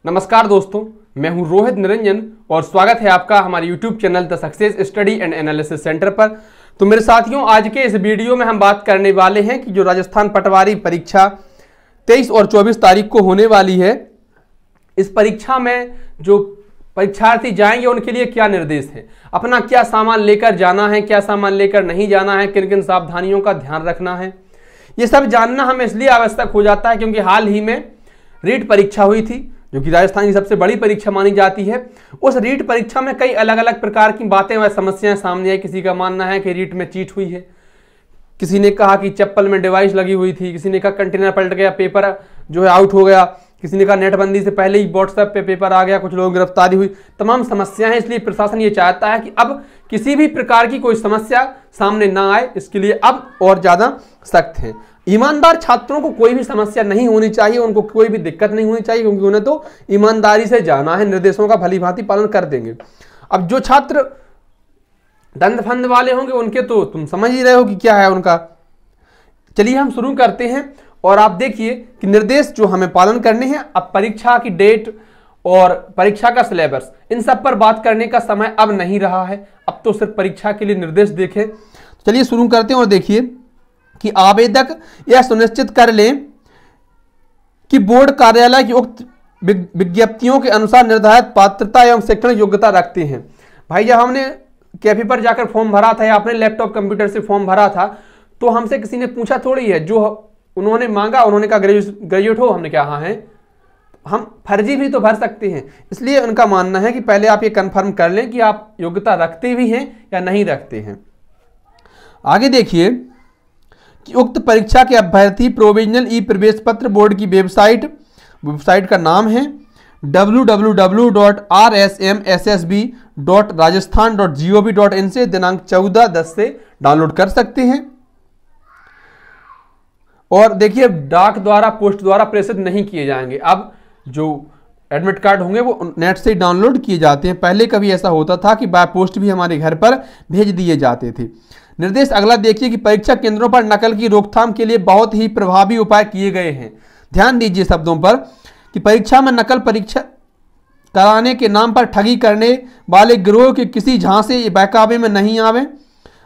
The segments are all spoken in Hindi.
नमस्कार दोस्तों, मैं हूं रोहित निरंजन और स्वागत है आपका हमारे YouTube channel the success study and analysis centre पर। तो मेरे साथियों, आज के इस वीडियो में हम बात करने वाले हैं कि जो राजस्थान पटवारी परीक्षा 23 और 24 तारीख को होने वाली है, इस परीक्षा में जो परीक्षार्थी जाएंगे उनके लिए क्या निर्देश है, अपना क्या सामान लेकर जाना है, क्या सामान लेकर नहीं जाना है, किन किन सावधानियों का ध्यान रखना है, ये सब जानना हमें इसलिए आवश्यक हो जाता है क्योंकि हाल ही में रीट परीक्षा हुई थी, जो कि राजस्थान की सबसे बड़ी परीक्षा मानी जाती है। उस रीट परीक्षा में कई अलग अलग प्रकार की बातें व समस्याएं सामने आई। किसी का मानना है कि रीट में चीट हुई है, किसी ने कहा कि चप्पल में डिवाइस लगी हुई थी, किसी ने कहा कंटेनर पलट गया, पेपर जो है आउट हो गया, किसी ने कहा नेटबंदी से पहले ही व्हाट्सएप पे पेपर आ गया, कुछ लोगों की गिरफ्तारी हुई। तमाम समस्याएं हैं, इसलिए प्रशासन ये चाहता है कि अब किसी भी प्रकार की कोई समस्या सामने ना आए, इसके लिए अब और ज्यादा सख्त है। ईमानदार छात्रों को कोई भी समस्या नहीं होनी चाहिए, उनको कोई भी दिक्कत नहीं होनी चाहिए, क्योंकि उन्हें तो ईमानदारी से जाना है, निर्देशों का भली भांति पालन कर देंगे। अब जो छात्र दंड फंद वाले होंगे उनके तो तुम समझ ही रहे हो कि क्या है उनका। चलिए हम शुरू करते हैं और आप देखिए कि निर्देश जो हमें पालन करने हैं। अब परीक्षा की डेट और परीक्षा का सिलेबस, इन सब पर बात करने का समय अब नहीं रहा है, अब तो सिर्फ परीक्षा के लिए निर्देश देखें। चलिए शुरू करते हैं और देखिए कि आवेदक यह सुनिश्चित कर लें कि बोर्ड कार्यालय की उक्त विज्ञप्तियों के अनुसार निर्धारित पात्रता एवं शैक्षणिक योग्यता रखते हैं। भाई, जब हमने कैफे पर जाकर फॉर्म भरा था या अपने लैपटॉप कंप्यूटर से फॉर्म भरा था, तो हमसे किसी ने पूछा थोड़ी है, जो उन्होंने मांगा उन्होंने कहा ग्रेजुएट हो, हमने कहा हाँ है। हम फर्जी भी तो भर सकते हैं, इसलिए उनका मानना है कि पहले आप ये कंफर्म कर लें कि आप योग्यता रखते भी हैं या नहीं रखते हैं। आगे देखिए कि उक्त परीक्षा के अभ्यर्थी प्रोविजनल ई प्रवेश पत्र बोर्ड की वेबसाइट का नाम है www.rsmssb.rajasthan.gov.in से दिनांक 14/10 से डाउनलोड कर सकते हैं। और देखिए, डाक द्वारा पोस्ट द्वारा प्रेषित नहीं किए जाएंगे। अब जो एडमिट कार्ड होंगे वो नेट से डाउनलोड किए जाते हैं। पहले कभी ऐसा होता था कि बाय पोस्ट भी हमारे घर पर भेज दिए जाते थे। निर्देश अगला देखिए कि परीक्षा केंद्रों पर नकल की रोकथाम के लिए बहुत ही प्रभावी उपाय किए गए हैं। ध्यान दीजिए शब्दों पर कि परीक्षा में नकल परीक्षा कराने के नाम पर ठगी करने वाले गिरोह के किसी झांसे या बहकावे में नहीं आवे।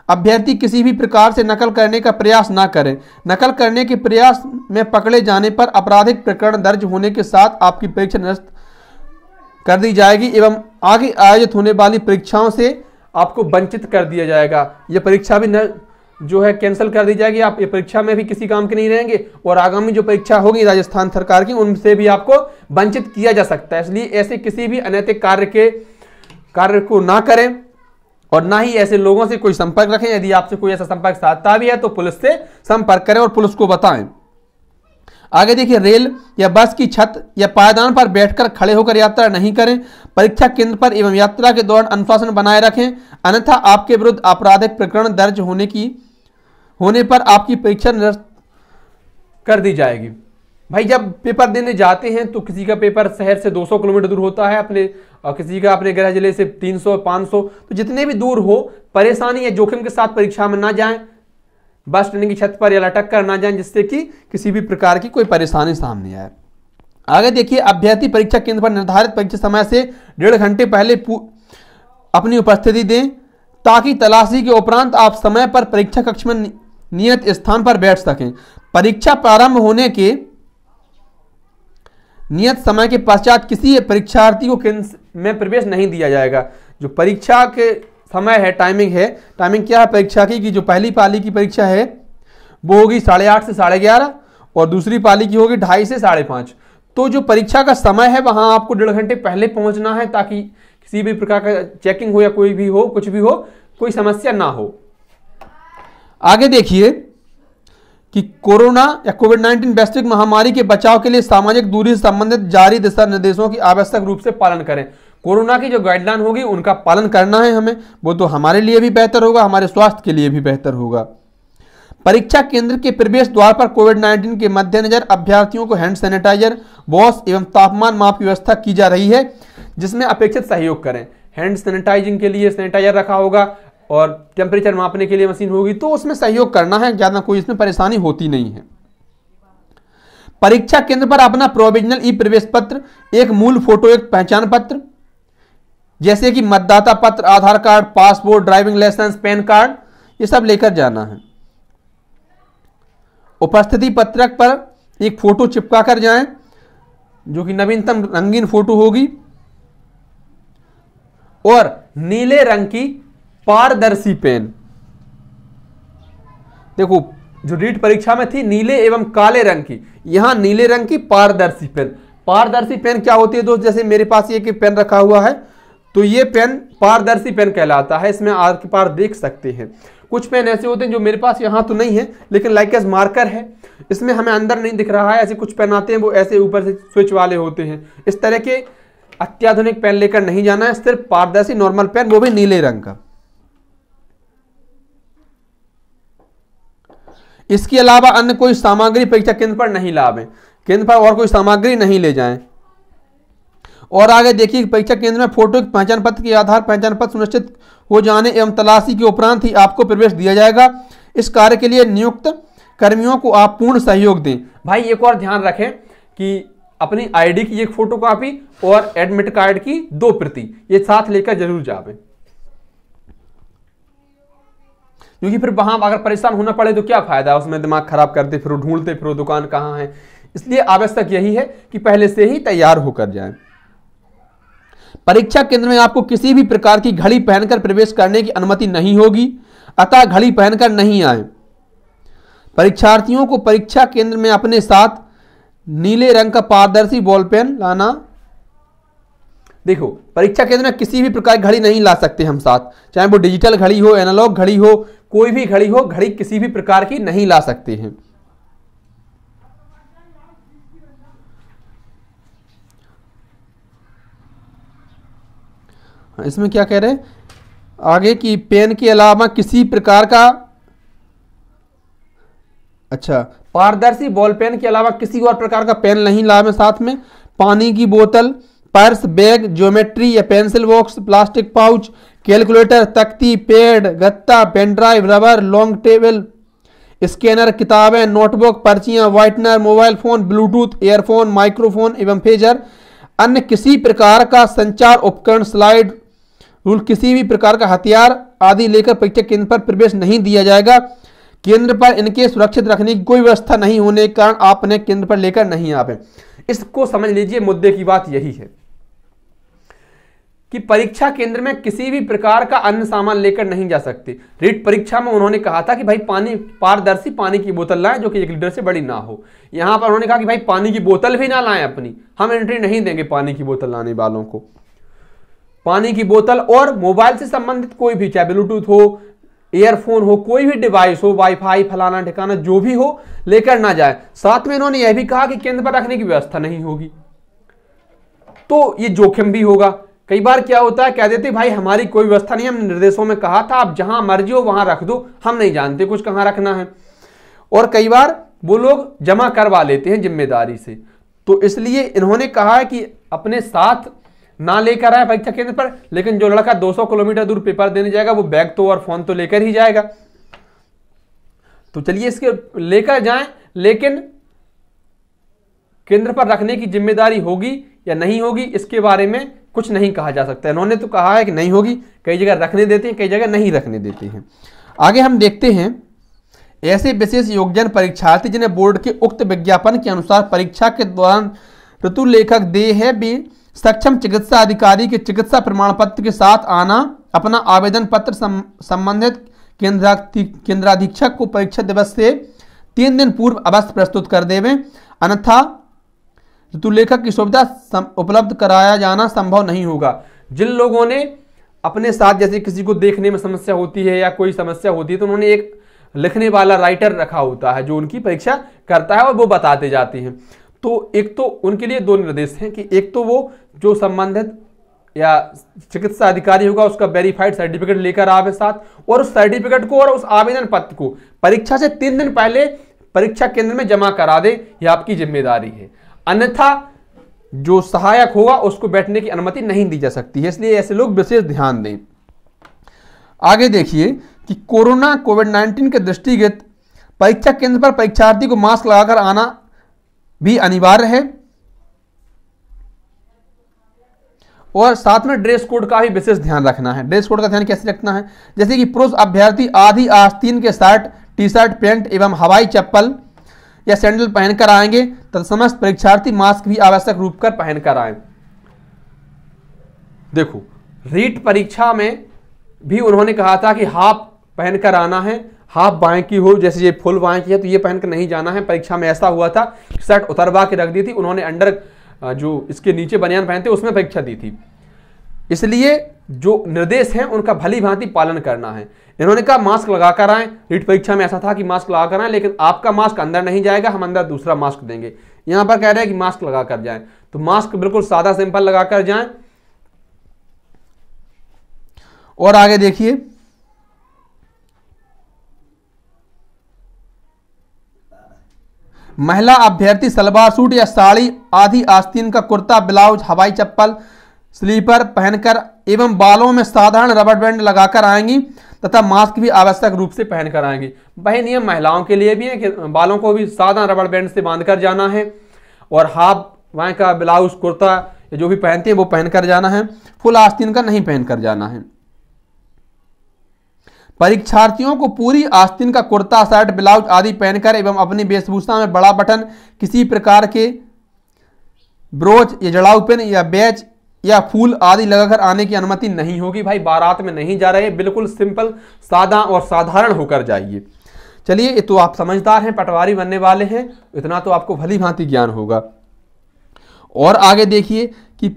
अभ्यर्थी किसी भी प्रकार से नकल करने का प्रयास ना करें। नकल करने के प्रयास में पकड़े जाने पर आपराधिक प्रकरण दर्ज होने के साथ आपकी परीक्षा निरस्त कर दी जाएगी एवं आगे आयोजित होने वाली परीक्षाओं से आपको वंचित कर दिया जाएगा। ये परीक्षा भी जो है कैंसिल कर दी जाएगी। आप ये परीक्षा में भी किसी काम के नहीं रहेंगे और आगामी जो परीक्षा होगी राजस्थान सरकार की, उनसे भी आपको वंचित किया जा सकता है। इसलिए ऐसे किसी भी अनैतिक कार्य को ना करें और ना ही ऐसे लोगों से कोई संपर्क रखें। यदि आपसे कोई ऐसा संपर्क साधता भी है तो पुलिस से संपर्क करें और पुलिस को बताएं। आगे देखिए, रेल या बस की छत या पायदान पर बैठकर खड़े होकर यात्रा नहीं करें। परीक्षा केंद्र पर एवं यात्रा के दौरान अनुशासन बनाए रखें, अन्यथा आपके विरुद्ध आपराधिक प्रकरण दर्ज होने पर आपकी परीक्षा निरस्त कर दी जाएगी। भाई, जब पेपर देने जाते हैं तो किसी का पेपर शहर से 200 किलोमीटर दूर होता है और किसी का अपने गृह जिले से 300-500, तो जितने भी दूर हो, परेशानी या जोखिम के साथ परीक्षा में ना जाएं। बस स्टैंड की छत पर या लटक कर ना जाएं, जिससे कि किसी भी प्रकार की कोई परेशानी सामने आए। आगे देखिए, अभ्यर्थी परीक्षा केंद्र पर निर्धारित परीक्षा समय से 1.5 घंटे पहले अपनी उपस्थिति दें, ताकि तलाशी के उपरांत आप समय पर परीक्षा कक्ष में नियत स्थान पर बैठ सकें। परीक्षा प्रारंभ होने के नियत समय के पश्चात किसी परीक्षार्थी को केंद्र में प्रवेश नहीं दिया जाएगा। जो परीक्षा के समय है, टाइमिंग क्या है परीक्षा की, कि जो पहली पाली की परीक्षा है वो होगी 8:30 से 11:30 और दूसरी पाली की होगी 2:30 से 5:30। तो जो परीक्षा का समय है वहां आपको 1.5 घंटे पहले पहुंचना है, ताकि किसी भी प्रकार का चेकिंग हो या कोई भी हो, कुछ भी हो, कोई समस्या ना हो। आगे देखिए कि कोरोना या कोविड-19 वैश्विक महामारी के बचाव के लिए सामाजिक दूरी से संबंधित जारी दिशा निर्देशों की आवश्यक रूप से पालन करें। कोरोना की जो गाइडलाइन होगी उनका पालन करना है हमें, वो तो हमारे लिए भी बेहतर होगा, हमारे स्वास्थ्य के लिए भी बेहतर होगा। परीक्षा केंद्र के प्रवेश द्वार पर कोविड-19 के मद्देनजर अभ्यर्थियों को हैंड सैनिटाइजर, वॉश एवं तापमान माप की व्यवस्था की जा रही है, जिसमें अपेक्षित सहयोग करें। हैंड सैनिटाइजिंग के लिए सैनिटाइजर रखा होगा और टेम्परेचर मापने के लिए मशीन होगी, तो उसमें सहयोग करना है, ज़्यादा कोई इसमें परेशानी होती नहीं है। परीक्षा केंद्र पर अपना प्रोविजनल ई प्रवेश पत्र, एक मूल फोटो, एक पहचान पत्र जैसे कि मतदाता पत्र, Aadhaar card, passport, driving licence, PAN card, ये सब लेकर जाना है। उपस्थिति पत्रक पर एक फोटो चिपका कर जाएं जो कि नवीनतम रंगीन फोटो होगी, और नीले रंग की पारदर्शी पेन। देखो जो रीट परीक्षा में थी नीले एवं काले रंग की, यहां नीले रंग की पारदर्शी पेन। पारदर्शी पेन क्या होती है दोस्त, जैसे मेरे पास ये पेन रखा हुआ है तो ये पेन पारदर्शी पेन कहलाता है, इसमें आर के पार देख सकते हैं। कुछ पेन ऐसे होते हैं जो मेरे पास यहाँ तो नहीं है लेकिन लाइक एज मार्कर है, इसमें हमें अंदर नहीं दिख रहा है। ऐसे कुछ पेन आते हैं वो ऐसे ऊपर से स्विच वाले होते हैं। इस तरह के अत्याधुनिक पेन लेकर नहीं जाना है, सिर्फ पारदर्शी नॉर्मल पेन, वो भी नीले रंग का। इसके अलावा अन्य कोई सामग्री परीक्षा केंद्र पर नहीं लावें, केंद्र पर और कोई सामग्री नहीं ले जाएं। और आगे देखिए परीक्षा केंद्र में फोटो, पहचान पत्र के आधार पहचान पत्र सुनिश्चित हो जाने एवं तलाशी के उपरांत ही आपको प्रवेश दिया जाएगा। इस कार्य के लिए नियुक्त कर्मियों को आप पूर्ण सहयोग दें। भाई एक और ध्यान रखें कि अपनी आईडी की एक फोटो कॉपी और एडमिट कार्ड की 2 प्रति ये साथ लेकर जरूर जावें, क्योंकि फिर वहां अगर परेशान होना पड़े तो क्या फायदा, उसमें दिमाग खराब करते फिर ढूंढते फिर दुकान कहां है। इसलिए आवश्यक यही है कि पहले से ही तैयार होकर जाएं। परीक्षा केंद्र में आपको किसी भी प्रकार की घड़ी पहनकर प्रवेश करने की अनुमति नहीं होगी, अतः घड़ी पहनकर नहीं आए। परीक्षार्थियों को परीक्षा केंद्र में अपने साथ नीले रंग का पारदर्शी बॉल पेन लाना। देखो परीक्षा केंद्र में किसी भी प्रकार की घड़ी नहीं ला सकते हम साथ, चाहे वो डिजिटल घड़ी हो, एनालॉग घड़ी हो, कोई भी घड़ी हो, घड़ी किसी भी प्रकार की नहीं ला सकते हैं। इसमें क्या कह रहे हैं आगे की पेन के अलावा किसी प्रकार का, अच्छा पारदर्शी बॉल पेन के अलावा किसी और प्रकार का पेन नहीं लावे साथ में। पानी की बोतल, पर्स, बैग, ज्योमेट्री या pencil box, plastic pouch, calculator, तख्ती, पैड, गत्ता, pen drive, rubber, long table, scanner, किताबें, नोटबुक, पर्चियां, whitener, mobile phone, bluetooth, earphone, microphone एवं पेजर, अन्य किसी प्रकार का संचार उपकरण, स्लाइड रूल, किसी भी प्रकार का हथियार आदि लेकर परीक्षा केंद्र पर प्रवेश नहीं दिया जाएगा। केंद्र पर इनके सुरक्षित रखने की कोई व्यवस्था नहीं होने के कारण आप इन्हें केंद्र पर लेकर नहीं आवे। इसको समझ लीजिए, मुद्दे की बात यही है कि परीक्षा केंद्र में किसी भी प्रकार का अन्य सामान लेकर नहीं जा सकते। रीट परीक्षा में उन्होंने कहा था कि भाई पानी, पारदर्शी पानी की बोतल लाएं जो कि 1 लीटर से बड़ी ना हो। यहां पर उन्होंने कहा कि भाई पानी की बोतल भी ना लाएं अपनी, हम एंट्री नहीं देंगे पानी की बोतल लाने वालों को। पानी की बोतल और मोबाइल से संबंधित कोई भी, चाहे ब्लूटूथ हो, ईयरफोन हो, कोई भी डिवाइस हो, वाईफाई फलाना ठिकाना जो भी हो, लेकर ना जाए। साथ में इन्होंने यह भी कहा कि केंद्र पर रखने की व्यवस्था नहीं होगी, तो ये जोखिम भी होगा। कई बार क्या होता है, कह देते भाई हमारी कोई व्यवस्था नहीं, हमने निर्देशों में कहा था आप जहां मर्जी हो वहां रख दो, हम नहीं जानते कुछ कहां रखना है। और कई बार वो लोग जमा करवा लेते हैं जिम्मेदारी से, तो इसलिए इन्होंने कहा है कि अपने साथ ना लेकर आए परीक्षा केंद्र पर, लेकिन जो लड़का 200 किलोमीटर दूर पेपर देने जाएगा वो बैग तो और फोन तो लेकर ही जाएगा। तो चलिए इसके लेकर जाएं, लेकिन केंद्र पर रखने की जिम्मेदारी होगी या नहीं होगी इसके बारे में कुछ नहीं कहा जा सकता। इन्होंने तो कहा है कि नहीं होगी, कई जगह रखने देते हैं, कई जगह नहीं रखने देते हैं। आगे हम देखते हैं ऐसे विशेष योग्यजन परीक्षार्थी जिन्हें बोर्ड के उक्त विज्ञापन के अनुसार परीक्षा के दौरान ऋतु लेखक दे है भी सक्षम चिकित्सा अधिकारी के चिकित्सा प्रमाण पत्र के साथ आना, अपना आवेदन पत्र संबंधित केंद्राधीक्षक को परीक्षा दिवस से 3 दिन पूर्व अवश्य प्रस्तुत कर देवें, अन्यथा ऋतु लेखक की सुविधा उपलब्ध कराया जाना संभव नहीं होगा। जिन लोगों ने अपने साथ, जैसे किसी को देखने में समस्या होती है या कोई समस्या होती है, तो उन्होंने एक लिखने वाला राइटर रखा होता है जो उनकी परीक्षा करता है और वो बताते जाते हैं। तो एक तो उनके लिए 2 निर्देश हैं कि एक तो वो जो संबंधित या चिकित्सा अधिकारी होगा उसका वेरीफाइड सर्टिफिकेट लेकर आवे साथ, और उस सर्टिफिकेट को और उस आवेदन पत्र को परीक्षा से 3 दिन पहले परीक्षा केंद्र में जमा करा दे, यह आपकी जिम्मेदारी है। अन्यथा जो सहायक होगा उसको बैठने की अनुमति नहीं दी जा सकती है, इसलिए ऐसे लोग विशेष ध्यान दें। आगे देखिए कि कोरोना कोविड-19 के दृष्टिगत परीक्षा केंद्र पर परीक्षार्थी को मास्क लगाकर आना भी अनिवार्य है। और साथ में ड्रेस कोड का भी विशेष ध्यान रखना है। ड्रेस कोड का ध्यान कैसे रखना है, जैसे कि पुरुष अभ्यर्थी आधी आस्तीन के शर्ट, टी शर्ट, पैंट एवं हवाई चप्पल या सैंडल पहनकर आएंगे तथा समस्त परीक्षार्थी मास्क भी आवश्यक रूप कर पहनकर आए। देखो, रीट परीक्षा में भी उन्होंने कहा था कि हाफ पहनकर आना है, हाफ बाएं की हो, जैसे ये फुल बाएं की है तो ये पहनकर नहीं जाना है। परीक्षा में ऐसा हुआ था, शर्ट उतरवा के रख दी थी उन्होंने, अंडर जो इसके नीचे बनियान पहनते उसमें परीक्षा दी थी। इसलिए जो निर्देश हैं उनका भली भांति पालन करना है। इन्होंने कहा मास्क लगाकर आए। रीट परीक्षा में ऐसा था कि मास्क लगाकर आए, लेकिन आपका मास्क अंदर नहीं जाएगा, हम अंदर दूसरा मास्क देंगे। यहां पर कह रहे हैं कि मास्क लगाकर जाएं, तो मास्क बिल्कुल सादा सिंपल लगाकर जाएं। और आगे देखिए, महिला अभ्यर्थी सलवार सूट या साड़ी, आधी आस्तीन का कुर्ता, ब्लाउज, हवाई चप्पल, स्लीपर पहनकर एवं बालों में साधारण रबर बैंड लगाकर आएंगी तथा मास्क भी आवश्यक रूप से पहनकर आएंगी। वही नियम महिलाओं के लिए भी है कि बालों को भी साधारण रबर बैंड से बांधकर जाना है और हाफ वहां का ब्लाउज, कुर्ता जो भी पहनते हैं वो पहनकर जाना है, फुल आस्तीन का नहीं पहनकर जाना है। परीक्षार्थियों को पूरी आस्तीन का कुर्ता, शर्ट, ब्लाउज आदि पहनकर एवं अपनी वेशभूषा में बड़ा बटन, किसी प्रकार के ब्रोच या जड़ाऊ पेन या बैच या फूल आदि लगाकर आने की अनुमति नहीं होगी। भाई बारात में नहीं जा रहे, बिल्कुल सिंपल, सादा और साधारण होकर जाइए। चलिए, ये तो आप समझदार हैं, पटवारी बनने वाले हैं, इतना तो आपको भली भांति ज्ञान होगा। और आगे देखिए कि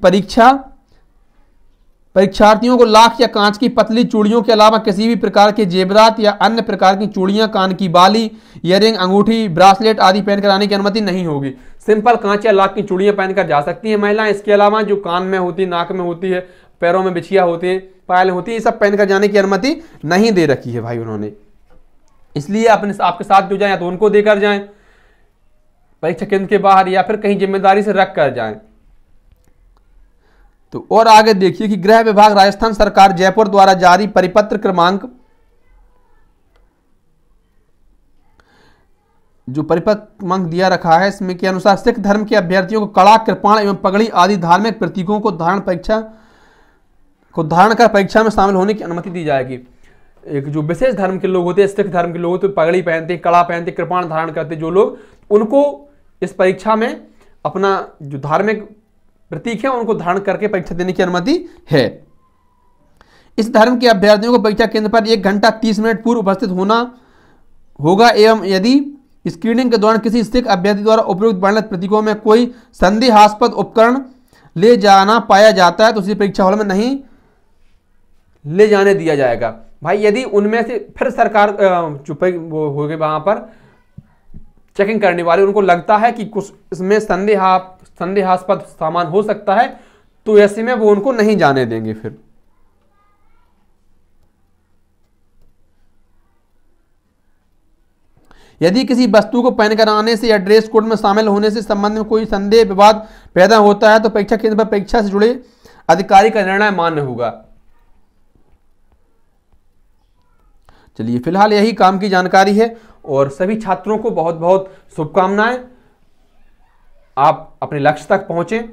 परीक्षार्थियों को लाख या कांच की पतली चूड़ियों के अलावा किसी भी प्रकार के जेवरात या अन्य प्रकार की चूड़ियां, कान की बाली, ईयरिंग, अंगूठी, ब्रासलेट आदि पहनकर आने की अनुमति नहीं होगी। सिंपल कांच या लाख की चूड़ियां पहनकर जा सकती हैं महिलाएं। इसके अलावा जो कान में होती, नाक में होती है, पैरों में बिछिया होती है, पायल होती है, ये सब पहनकर जाने की अनुमति नहीं दे रखी है भाई उन्होंने। इसलिए अपने आपके साथ जो जाए या तो उनको देकर जाएं परीक्षा केंद्र के बाहर, या फिर कहीं जिम्मेदारी से रख कर जाएं। तो और आगे देखिए कि गृह विभाग राजस्थान सरकार जयपुर द्वारा जारी परिपत्र क्रमांक, जो परिपत्र क्रमांक दिया रखा है इसमें के अनुसार सिख धर्म के अभ्यर्थियों को कड़ा, कृपाण एवं पगड़ी आदि धार्मिक प्रतीकों को धारण कर परीक्षा में शामिल होने की अनुमति दी जाएगी। एक जो विशेष धर्म के लोग होते हैं, सिख धर्म के लोग होते हैं, पगड़ी पहनते, कड़ा पहनते, कृपाण धारण करते जो लोग, उनको इस परीक्षा में अपना जो धार्मिक प्रतीक है उनको धारण करके परीक्षा देने की अनुमति है। इस धर्म के अभ्यर्थियों को परीक्षा केंद्र पर 1 घंटा 30 मिनट पूर्व उपस्थित होना होगा एवं यदि स्क्रीनिंग के दौरान किसी सिख अभ्यर्थी द्वारा उपयुक्त वर्णित प्रतीकों में कोई संदेहास्पद उपकरण ले जाना पाया जाता है तो उसी परीक्षा हॉल में नहीं ले जाने दिया जाएगा। भाई यदि उनमें से फिर सरकार वो हो गए वहां पर चेकिंग करने वाले, उनको लगता है कि कुछ इसमें संदेहास्पद सामान हो सकता है तो ऐसे में वो उनको नहीं जाने देंगे। फिर यदि किसी वस्तु को पहनकर आने से या ड्रेस कोड में शामिल होने से संबंध में कोई संदेह विवाद पैदा होता है तो परीक्षा केंद्र पर परीक्षा से जुड़े अधिकारी का निर्णय मान्य होगा। चलिए, फिलहाल यही काम की जानकारी है और सभी छात्रों को बहुत बहुत शुभकामनाएं। आप अपने लक्ष्य तक पहुंचें।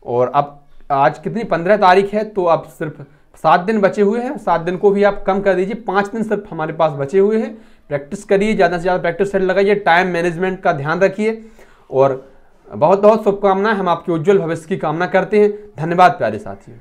और अब आज कितनी 15 तारीख है, तो अब सिर्फ 7 दिन बचे हुए हैं। 7 दिन को भी आप कम कर दीजिए, 5 दिन सिर्फ हमारे पास बचे हुए हैं। प्रैक्टिस करिए, ज़्यादा से ज़्यादा प्रैक्टिस सेट लगाइए, टाइम मैनेजमेंट का ध्यान रखिए और बहुत बहुत शुभकामनाएं। हम आपके उज्जवल भविष्य की कामना करते हैं। धन्यवाद प्यारे साथियों।